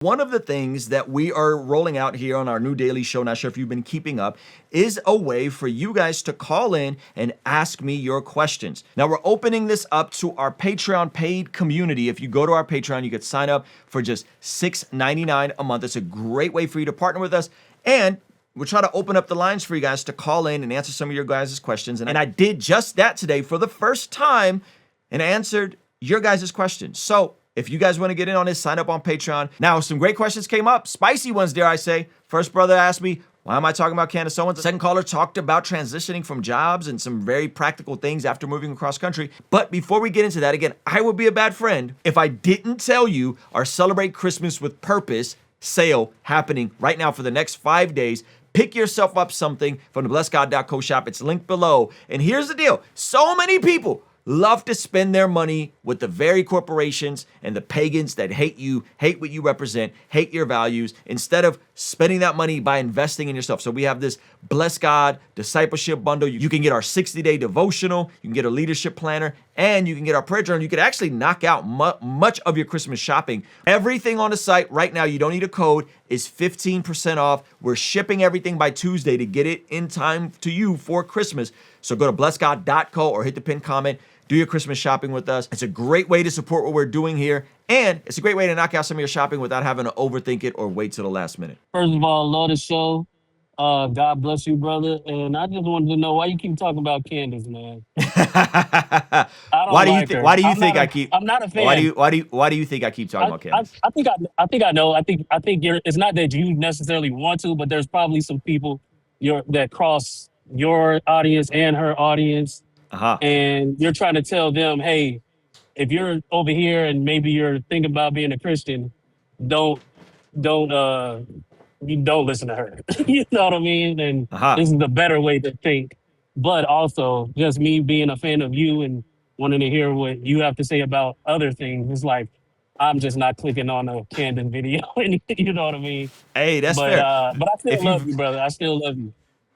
One of the things that we are rolling out here on our new daily show, not sure if you've been keeping up, is a way for you guys to call in and ask me your questions. Now, we're opening this up to our Patreon paid community. If you go to our Patreon, you could sign up for just $6.99 a month. It's a great way for you to partner with us. And we'll try to open up the lines for you guys to call in and answer some of your guys' questions. And I did just that today for the first time and answered your guys' questions. So if you guys want to get in on this, sign up on Patreon. Now, some great questions came up. Spicy ones, dare I say. First brother asked me, why am I talking about Candace Owens? The second caller talked about transitioning from jobs and some very practical things after moving across country. But before we get into that, again, I would be a bad friend if I didn't tell you our Celebrate Christmas with Purpose sale happening right now for the next 5 days. Pick yourself up something from the blessgod.co shop. It's linked below. And here's the deal. So many people love to spend their money with the very corporations and the pagans that hate you, hate what you represent, hate your values, instead of spending that money by investing in yourself. So we have this Bless God discipleship bundle. You can get our 60-day devotional, you can get a leadership planner, and you can get our prayer journal. You could actually knock out much of your Christmas shopping. Everything on the site right now, you don't need a code, is 15% off. We're shipping everything by Tuesday to get it in time to you for Christmas. So go to blessgod.co or hit the pinned comment. Do your Christmas shopping with us. It's a great way to support what we're doing here. And it's a great way to knock out some of your shopping without having to overthink it or wait till the last minute. First of all, love the show. God bless you, brother. And I just wanted to know why you keep talking about Candace, man. I don't Why do you like think? her. Why do you I'm think not I a, keep? I'm not a fan. Why do you think I keep talking about Candace? I think I know. I think you're. It's not that you necessarily want to, but there's probably some people that cross your audience and her audience, and you're trying to tell them, hey, if you're over here and maybe you're thinking about being a Christian, don't don't you don't listen to her. You know what I mean? And this is the better way to think. But also just me being a fan of you and wanting to hear what you have to say about other things. It's like I'm just not clicking on a Camden video. You know what I mean? Hey, that's fair. But I still If love you've you, brother. I still love you.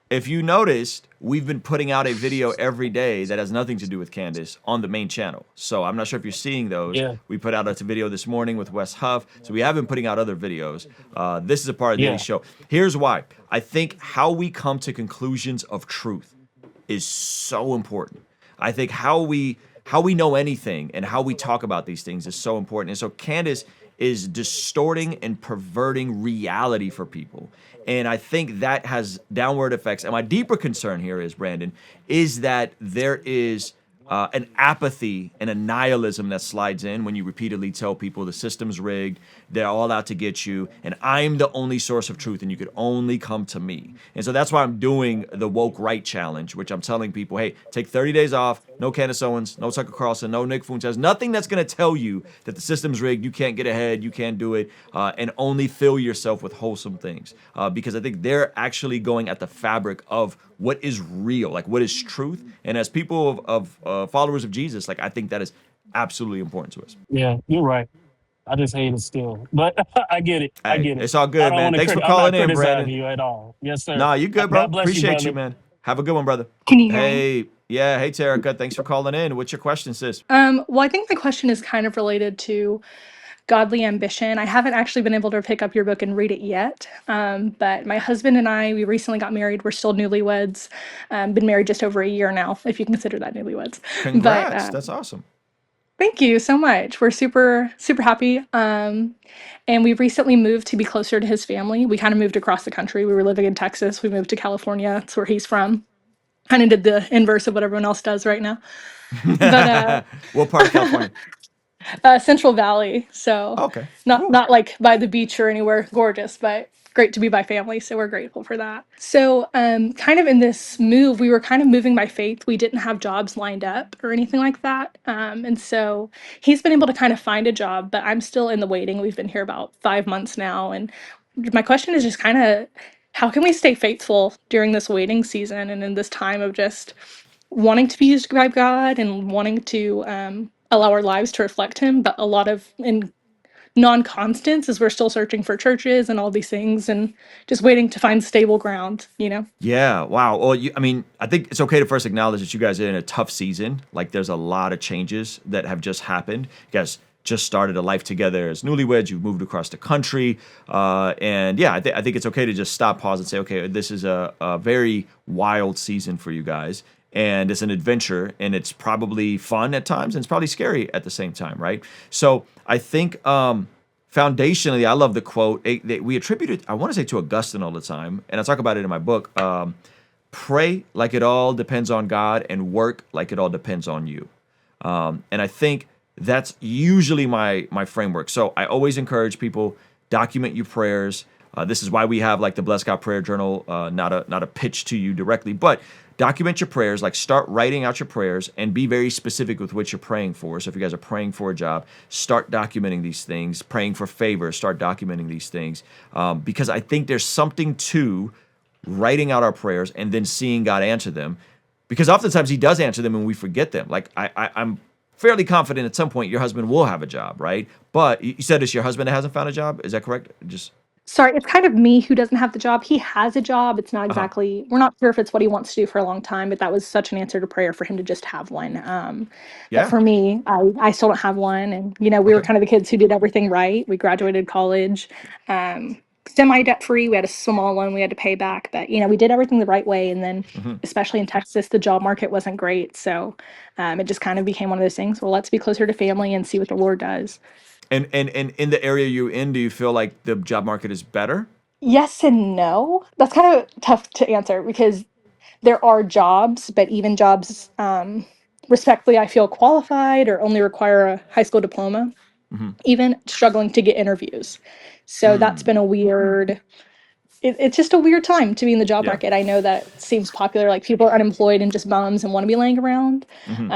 If you noticed, we've been putting out a video every day that has nothing to do with Candace on the main channel. So I'm not sure if you're seeing those. Yeah. We put out a video this morning with Wes Huff. So we have been putting out other videos. This is a part of the daily show. Here's why. I think how we come to conclusions of truth is so important. I think how we know anything and how we talk about these things is so important. And so Candace is distorting and perverting reality for people. And I think that has downward effects. And my deeper concern here is, Brandon, is that there is an apathy and a nihilism that slides in when you repeatedly tell people the system's rigged, they're all out to get you, and I'm the only source of truth, and you could only come to me. And so that's why I'm doing the Woke Right Challenge, which I'm telling people, hey, take 30 days off, no Candace Owens, no Tucker Carlson, no Nick Fuentes, nothing that's going to tell you that the system's rigged, you can't get ahead, you can't do it, and only fill yourself with wholesome things. Because I think they're actually going at the fabric of what is real, like what is truth. And as people of followers of Jesus, like I think that is absolutely important to us. Yeah, you're right. I just hate it still, but I get it. I Hey, get it. it's all I good, don't man. want to. Thanks for I'm not calling in, criticizing Brandon. you at all. Yes, sir. Nah, you good, bro. God bless you, Appreciate you, brother. man. Have a good one, brother. Can you hear me? Hey, yeah. Hey, Terica. Thanks for calling in. What's your question, sis? Well, I think my question is kind of related to godly ambition. I haven't actually been able to pick up your book and read it yet. But my husband and I, we recently got married. We're still newlyweds. Been married just over a year now, if you consider that newlyweds. Congrats. But That's awesome. thank you so much. We're super, super happy. And we recently moved to be closer to his family. We kind of moved across the country. We were living in Texas. We moved to California. That's where he's from. Kind of did the inverse of what everyone else does right now. But What part of California? Central Valley. So Okay. not like by the beach or anywhere gorgeous, but great to be by family. So we're grateful for that. So kind of in this move, we were kind of moving by faith. We didn't have jobs lined up or anything like that. And so he's been able to kind of find a job, but I'm still in the waiting. We've been here about 5 months now. And my question is just kind of how can we stay faithful during this waiting season and in this time of just wanting to be used by God and wanting to allow our lives to reflect Him, but a lot of in non-constants as we're still searching for churches and all these things and just waiting to find stable ground, you know? Yeah. Wow. Well, I mean, I think it's okay to first acknowledge that you guys are in a tough season. Like there's a lot of changes that have just happened. You guys just started a life together as newlyweds. You've moved across the country. And yeah, I think it's okay to just stop, pause, and say, okay, this is a very wild season for you guys. And it's an adventure, and it's probably fun at times, and it's probably scary at the same time, right? So I think foundationally, I love the quote. We attribute it, I want to say, to Augustine all the time, and I talk about it in my book. Pray like it all depends on God, and work like it all depends on you. And I think that's usually my framework. So I always encourage people, document your prayers. This is why we have like the Bless God Prayer Journal, not a pitch to you directly, but document your prayers. Like, start writing out your prayers and be very specific with what you're praying for. So if you guys are praying for a job, start documenting these things. Praying for favor, start documenting these things. Because I think there's something to writing out our prayers and then seeing God answer them. Because oftentimes he does answer them and we forget them. Like I'm fairly confident at some point your husband will have a job, right? But you said it's your husband that hasn't found a job. Is that correct? Just Sorry, it's kind of me who doesn't have the job. He has a job. It's not uh-huh. exactly, we're not sure if it's what he wants to do for a long time, but that was such an answer to prayer for him to just have one. But Yeah. for me, I still don't have one. And, we were Okay. kind of the kids who did everything right. We graduated college, um, semi debt free. We had a small loan we had to pay back, but, we did everything the right way. And then, hmm especially in Texas, the job market wasn't great. So it just kind of became one of those things. Well, let's be closer to family and see what the Lord does. And in the area you're in, do you feel like the job market is better? Yes and no. That's kind of tough to answer because there are jobs, but even jobs, respectfully, I feel qualified or only require a high school diploma, hmm even struggling to get interviews. So that's been Mm. a weird, it's just a weird time to be in the job Yeah. market. I know that seems popular, like people are unemployed and just bums and want to be laying around. hmm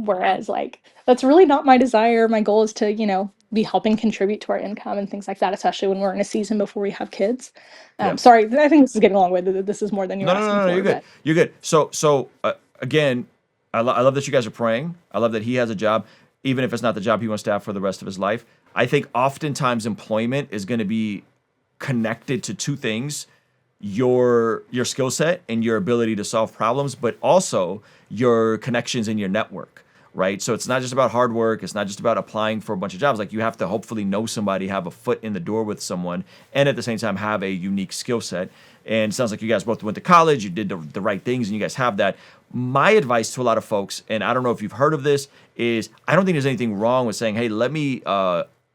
Whereas, like, that's really not my desire. My goal is to, be helping contribute to our income and things like that, especially when we're in a season before we have kids. Yeah. Sorry, I think this is getting long winded. This is more than you're No, no, asking no, no. You're for, good. but You're good. So again, I love that you guys are praying. I love that he has a job, even if it's not the job he wants to have for the rest of his life. I think oftentimes employment is going to be connected to two things: your skill set and your ability to solve problems, but also your connections and your network, right? So it's not just about hard work. It's not just about applying for a bunch of jobs. Like, you have to hopefully know somebody, have a foot in the door with someone, and at the same time have a unique skill set. And it sounds like you guys both went to college. You did the right things, and you guys have that. My advice to a lot of folks, and I don't know if you've heard of this, is I don't think there's anything wrong with saying, hey, let me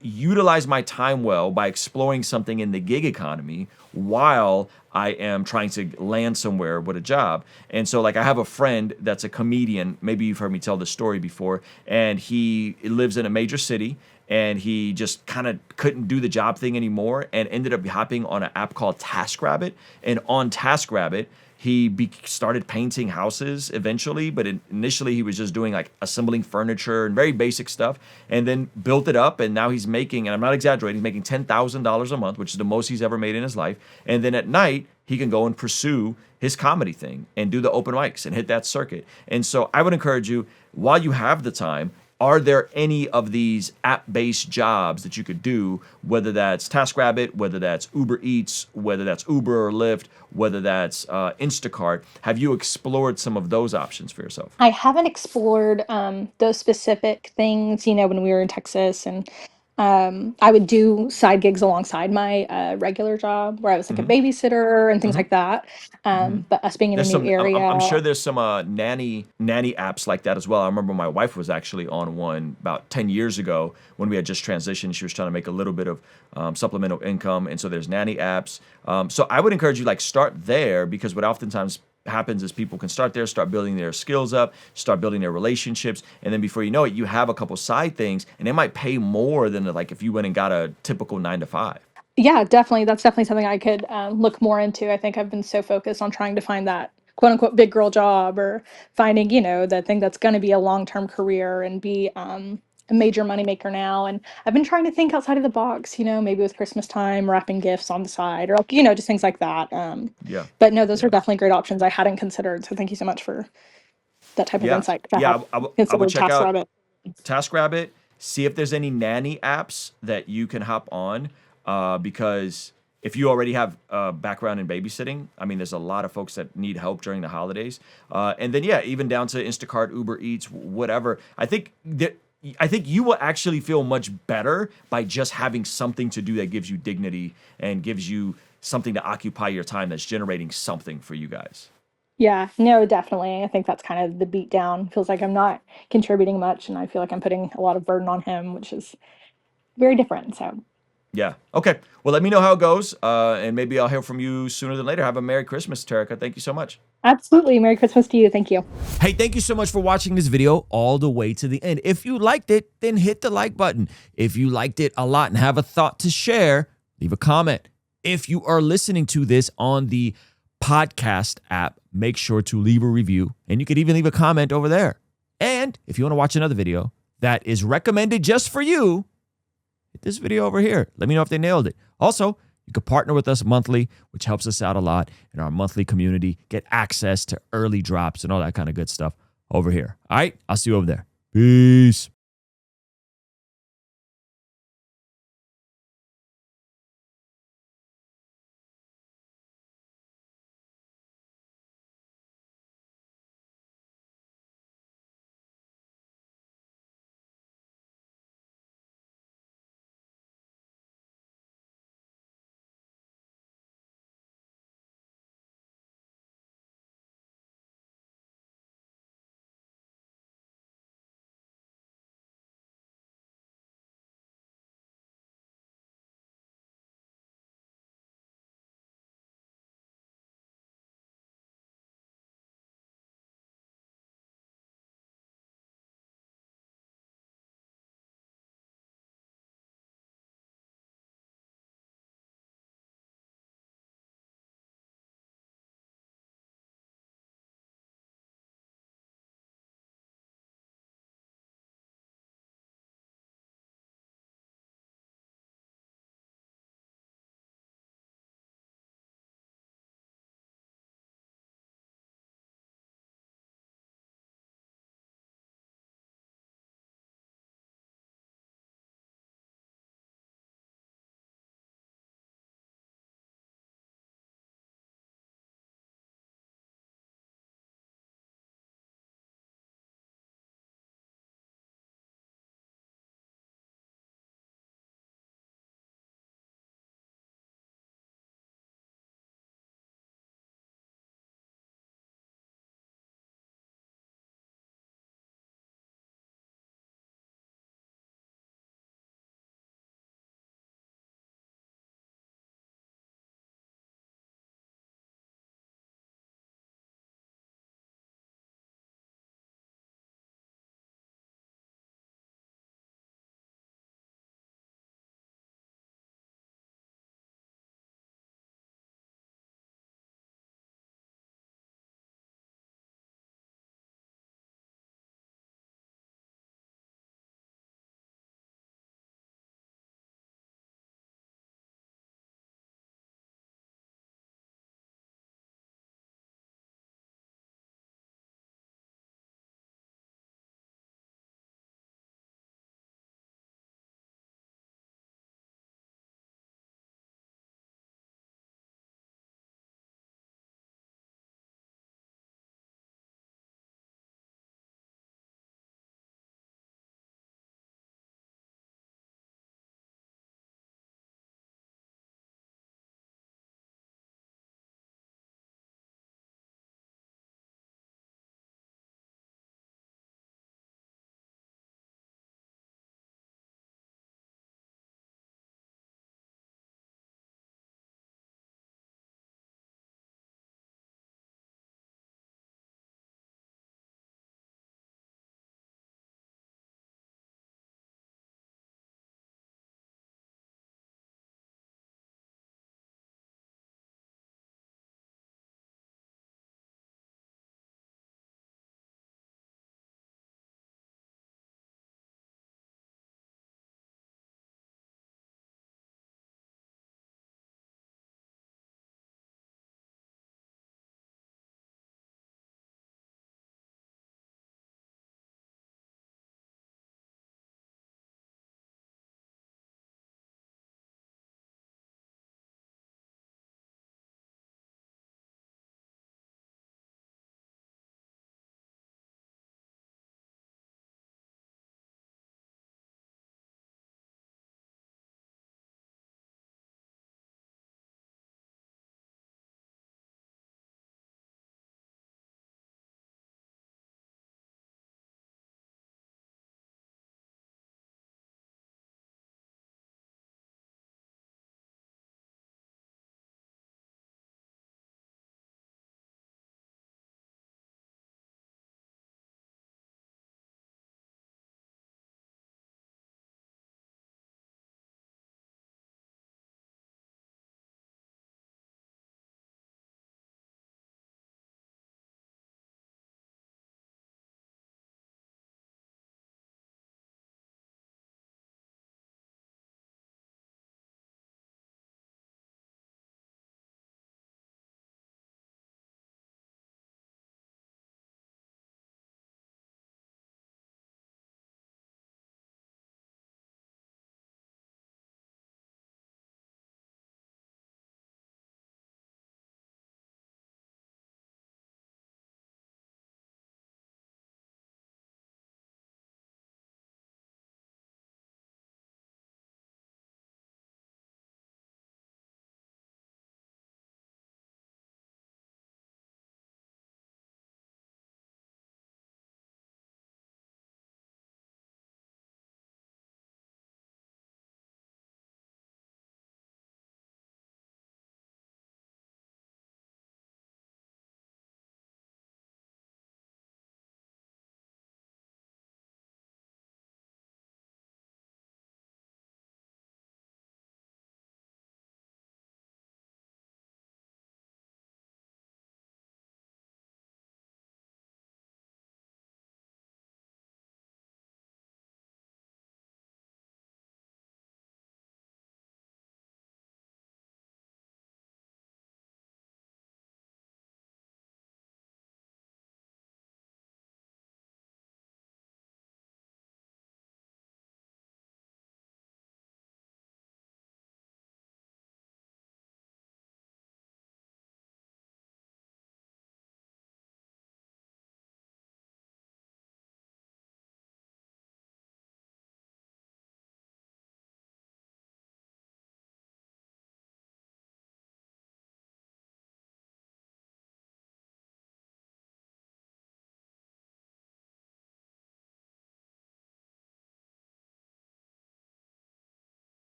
utilize my time well by exploring something in the gig economy while I am trying to land somewhere with a job. And so, like, I have a friend that's a comedian. Maybe you've heard me tell this story before. And he lives in a major city, and he just kind of couldn't do the job thing anymore and ended up hopping on an app called TaskRabbit. And on TaskRabbit, he started painting houses eventually, but initially he was just doing like assembling furniture and very basic stuff, and then built it up. And now he's making, and I'm not exaggerating, he's making $10,000 a month, which is the most he's ever made in his life. And then at night, he can go and pursue his comedy thing and do the open mics and hit that circuit. And so I would encourage you, while you have the time, are there any of these app-based jobs that you could do, whether that's TaskRabbit, whether that's Uber Eats, whether that's Uber or Lyft, whether that's Instacart? Have you explored some of those options for yourself? I haven't explored those specific things, when we were in Texas. And I would do side gigs alongside my regular job where I was like a hmm babysitter and things hmm like that. hmm But us being in a There's new some. I'm area, sure there's some nanny apps like that as well. I remember my wife was actually on one about 10 years ago when we had just transitioned. She was trying to make a little bit of supplemental income, and so there's nanny apps. So I would encourage you, like, start there, because what oftentimes happens is people can start there, start building their skills up, start building their relationships, and then before you know it, you have a couple side things, and it might pay more than like if you went and got a typical 9 to 5. yeah, definitely. That's definitely something I could look more into. I think I've been so focused on trying to find that quote unquote big girl job, or finding, the thing that's going to be a long term career and be a major moneymaker now. And I've been trying to think outside of the box, maybe with Christmas time, wrapping gifts on the side, or like, just things like that. Yeah, But no, those are yeah. definitely great options I hadn't considered. So thank you so much for that type of Yeah, insight, 'cause I yeah. have I would considered check out TaskRabbit. TaskRabbit. See if there's any nanny apps that you can hop on, because if you already have a background in babysitting, I mean, there's a lot of folks that need help during the holidays. And then, yeah, even down to Instacart, Uber Eats, whatever. I think that I think you will actually feel much better by just having something to do that gives you dignity and gives you something to occupy your time that's generating something for you guys. Yeah, no, definitely. I think that's kind of the beat down. Feels like I'm not contributing much, and I feel like I'm putting a lot of burden on him, which is very different. So, Yeah. Okay. Well, let me know how it goes, and maybe I'll hear from you sooner than later. Have a Merry Christmas, Terica. Thank you so much. absolutely. Merry Christmas to you. Thank you. Hey, thank you so much for watching this video all the way to the end. If you liked it, then hit the like button. If you liked it a lot and have a thought to share, leave a comment. If you are listening to this on the podcast app, make sure to leave a review, and you could even leave a comment over there. And if you want to watch another video that is recommended just for you, hit this video over here. Let me know if they nailed it. Also, you can partner with us monthly, which helps us out a lot in our monthly community, get access to early drops and all that kind of good stuff over here. All right, I'll see you over there. Peace.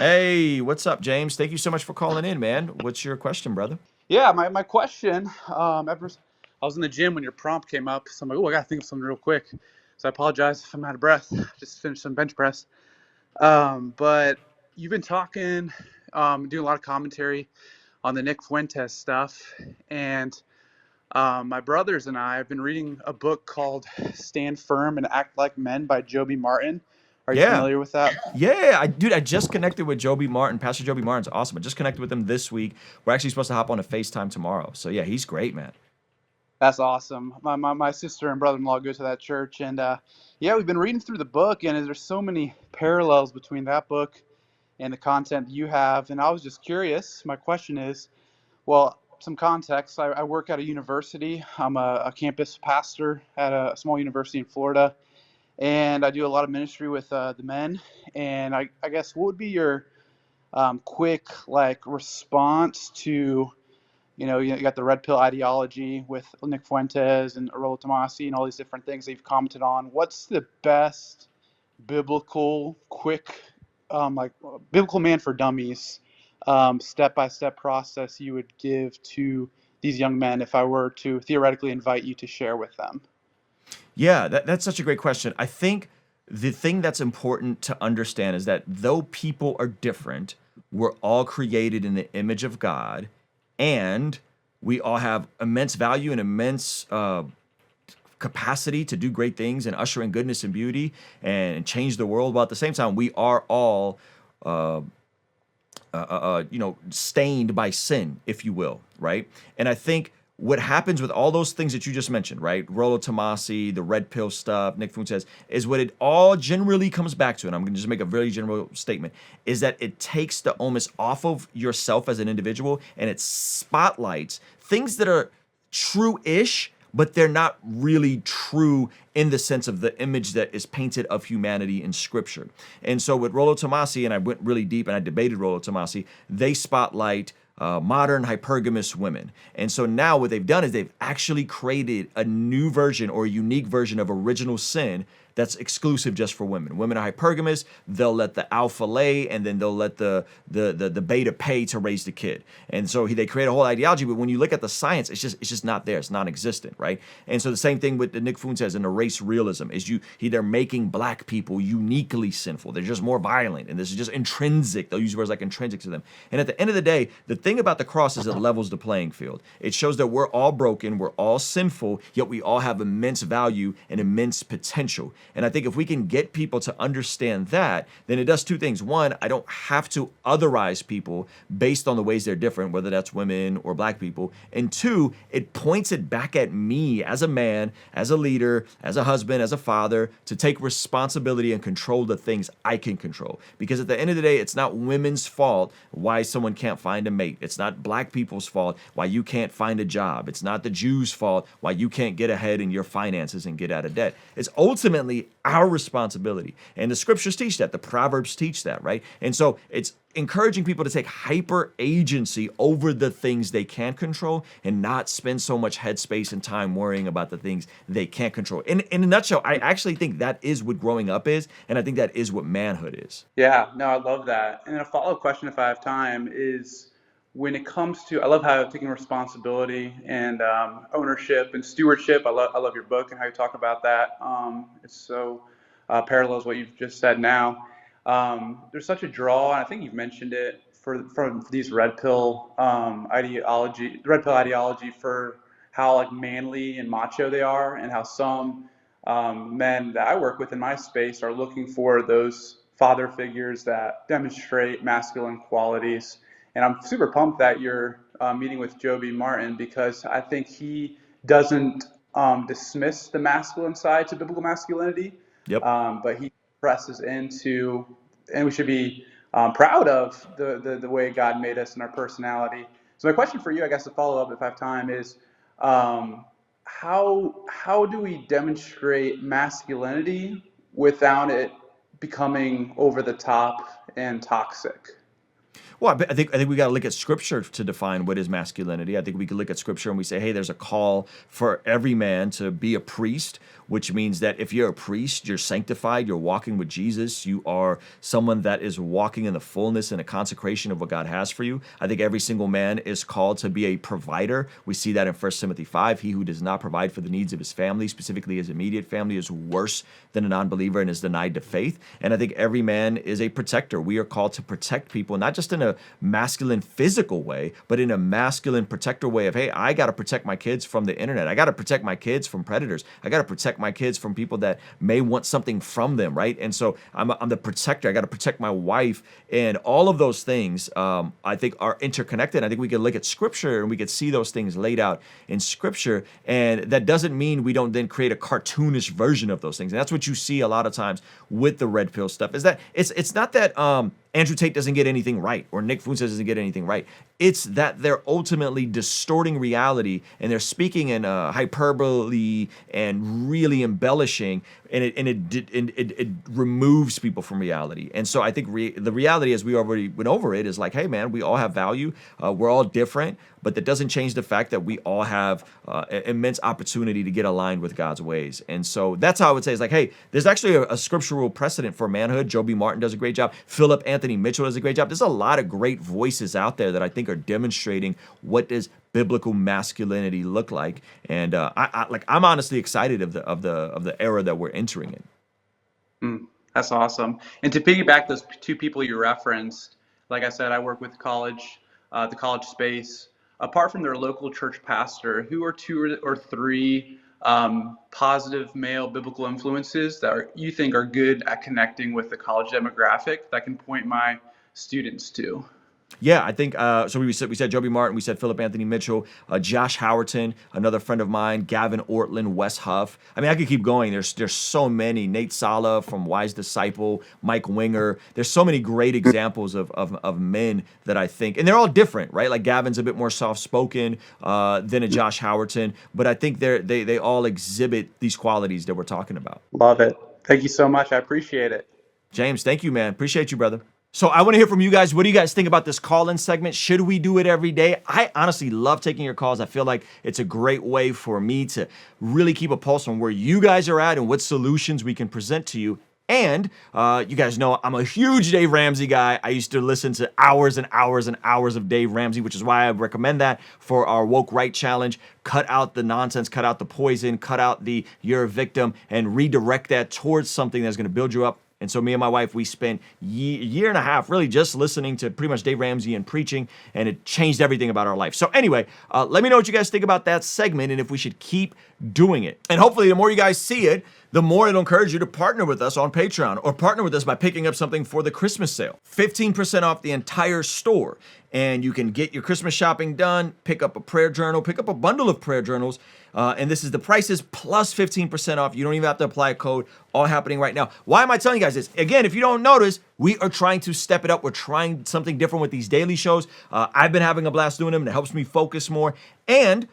Hey, what's up, James? Thank you so much for calling in, man. What's your question, brother? Yeah, my question, I was in the gym when your prompt came up, so I'm like, oh, I gotta think of something real quick. So I apologize if I'm out of breath. Just finished some bench press. But you've been talking, doing a lot of commentary on the Nick Fuentes stuff, and my brothers and I have been reading a book called Stand Firm and Act Like Men by Joby Martin. Are you Yeah. familiar with that? Yeah, I just connected with Joby Martin. Pastor Joby Martin's awesome. I just connected with him this week. We're actually supposed to hop on a FaceTime tomorrow. So yeah, he's great, man. That's awesome. My sister and brother-in-law go to that church, and yeah, we've been reading through the book, and there's so many parallels between that book and the content you have. And I was just curious. My question is, well, some context. I work at a university. I'm a campus pastor at a small university in Florida, and I do a lot of ministry with the men. And I guess what would be your quick response to, you got the red pill ideology with Nick Fuentes and Arola Tomasi and all these different things that you've commented on. What's the best biblical, quick, biblical man for dummies, step-by-step process you would give to these young men if I were to theoretically invite you to share with them? Yeah, that's such a great question. I think the thing that's important to understand is that though people are different, we're all created in the image of God, and we all have immense value and immense capacity to do great things and usher in goodness and beauty and change the world. But at the same time, we are all stained by sin, if you will, right? And I think what happens with all those things that you just mentioned, right? Rollo Tomasi, the red pill stuff, Nick Fuentes, is what it all generally comes back to, and I'm going to just make a very general statement, is that it takes the onus off of yourself as an individual, and it spotlights things that are true-ish, but they're not really true in the sense of the image that is painted of humanity in Scripture. And so with Rollo Tomasi, and I went really deep and I debated Rollo Tomasi, they spotlight modern hypergamous women. And so now what they've done is they've actually created a new version or a unique version of original sin that's exclusive just for women. Women are hypergamous, they'll let the alpha lay, and then they'll let the beta pay to raise the kid. And so they create a whole ideology, but when you look at the science, it's just not there. It's non-existent, right? And so the same thing with the Nick Fuentes and the race realism is they're making black people uniquely sinful. They're just more violent, and this is just intrinsic. They'll use words like intrinsic to them. And at the end of the day, the thing about the cross is it levels the playing field. It shows that we're all broken, we're all sinful, yet we all have immense value and immense potential. And I think if we can get people to understand that, then it does two things. One, I don't have to otherize people based on the ways they're different, whether that's women or black people. And two, it points it back at me as a man, as a leader, as a husband, as a father, to take responsibility and control the things I can control. Because at the end of the day, it's not women's fault why someone can't find a mate. It's not black people's fault why you can't find a job. It's not the Jews' fault why you can't get ahead in your finances and get out of debt. It's ultimately our responsibility. And the scriptures teach that. The Proverbs teach that, right? And so it's encouraging people to take hyper agency over the things they can't control and not spend so much headspace and time worrying about the things they can't control. In a nutshell, I actually think that is what growing up is, and I think that is what manhood is. Yeah, no, I love that. And then a follow-up question, if I have time, is when it comes to, I love how taking responsibility and ownership and stewardship. I love your book and how you talk about that. It's so parallels what you've just said now. There's such a draw, and I think you've mentioned it from these red pill ideology, for how manly and macho they are, and how some men that I work with in my space are looking for those father figures that demonstrate masculine qualities. And I'm super pumped that you're meeting with Joby Martin, because I think he doesn't dismiss the masculine side to biblical masculinity. Yep. But he presses into, and we should be proud of the way God made us and our personality. So my question for you, I guess, to follow up, if I have time, is how do we demonstrate masculinity without it becoming over the top and toxic? Well, I think we got to look at scripture to define what is masculinity. I think we can look at scripture and we say, hey, there's a call for every man to be a priest, which means that if you're a priest, you're sanctified, you're walking with Jesus, you are someone that is walking in the fullness and a consecration of what God has for you. I think every single man is called to be a provider. We see that in 1 Timothy 5. He who does not provide for the needs of his family, specifically his immediate family, is worse than a non-believer and is denied the faith. And I think every man is a protector. We are called to protect people, not just in a masculine physical way, but in a masculine protector way of, hey, I got to protect my kids from the internet. I got to protect my kids from predators. I got to protect my kids from people that may want something from them, right? And so I'm the protector. I got to protect my wife. And all of those things, I think, are interconnected. I think we can look at scripture and we can see those things laid out in scripture. And that doesn't mean we don't then create a cartoonish version of those things. And that's what you see a lot of times with the red pill stuff, is that it's not that Andrew Tate doesn't get anything right or Nick Fuentes doesn't get anything right. It's that they're ultimately distorting reality and they're speaking in hyperbole and really embellishing, and it removes people from reality. And so I think the reality, as we already went over it, is like, hey man, we all have value. We're all different, but that doesn't change the fact that we all have immense opportunity to get aligned with God's ways. And so that's how I would say, is like, hey, there's actually a scriptural precedent for manhood. Joe B. Martin does a great job. Philip Anthony Mitchell does a great job. There's a lot of great voices out there that I think are demonstrating what does biblical masculinity look like. And I'm honestly excited of the era that we're entering in. That's awesome. And to piggyback those two people you referenced, like I said, I work with the college space. Apart from their local church pastor, who are two or three positive male biblical influences that you think are good at connecting with the college demographic that I can point my students to? Yeah, I think so. We said Joby Martin, we said Philip Anthony Mitchell, Josh Howerton, another friend of mine, Gavin Ortland, Wes Huff. I mean, I could keep going. There's so many. Nate Sala from Wise Disciple, Mike Winger. There's so many great examples of men that I think, and they're all different, right? Like Gavin's a bit more soft-spoken than a Josh Howerton, but I think they all exhibit these qualities that we're talking about. Love it. Thank you so much. I appreciate it. James, thank you, man. Appreciate you, brother. So I want to hear from you guys. What do you guys think about this call-in segment? Should we do it every day? I honestly love taking your calls. I feel like it's a great way for me to really keep a pulse on where you guys are at and what solutions we can present to you. And you guys know I'm a huge Dave Ramsey guy. I used to listen to hours and hours and hours of Dave Ramsey, which is why I recommend that for our Woke Right Challenge. Cut out the nonsense, cut out the poison, cut out the you're a victim, and redirect that towards something that's going to build you up. And so me and my wife, we spent a year and a half really just listening to pretty much Dave Ramsey and preaching, and it changed everything about our life. So anyway, let me know what you guys think about that segment and if we should keep doing it. And hopefully the more you guys see it, the more it'll encourage you to partner with us on Patreon or partner with us by picking up something for the Christmas sale. 15% off the entire store. And you can get your Christmas shopping done, pick up a prayer journal, pick up a bundle of prayer journals. And this is the prices plus 15% off. You don't even have to apply a code. All happening right now. Why am I telling you guys this? Again, if you don't notice, we are trying to step it up. We're trying something different with these daily shows. I've been having a blast doing them, and it helps me focus more. And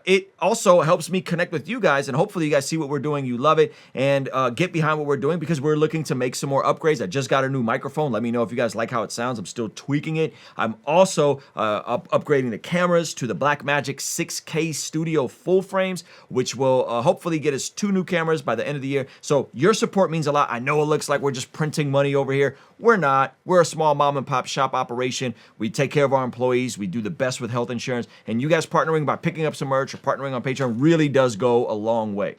it also helps me connect with you guys. And hopefully you guys see what we're doing. You love it. And get behind what we're doing because we're looking to make some more upgrades. I just got a new microphone. Let me know if you guys like how it sounds. I'm still tweaking it. I'm also upgrading the cameras to the Blackmagic 6K Studio full frames, which will hopefully get us 2 new cameras by the end of the year. So your support means a lot. I know it looks like we're just printing money over here. We're not. We're a small mom and pop shop operation. We take care of our employees. We do the best with health insurance. And you guys partnering by picking up some merch or partnering on Patreon really does go a long way.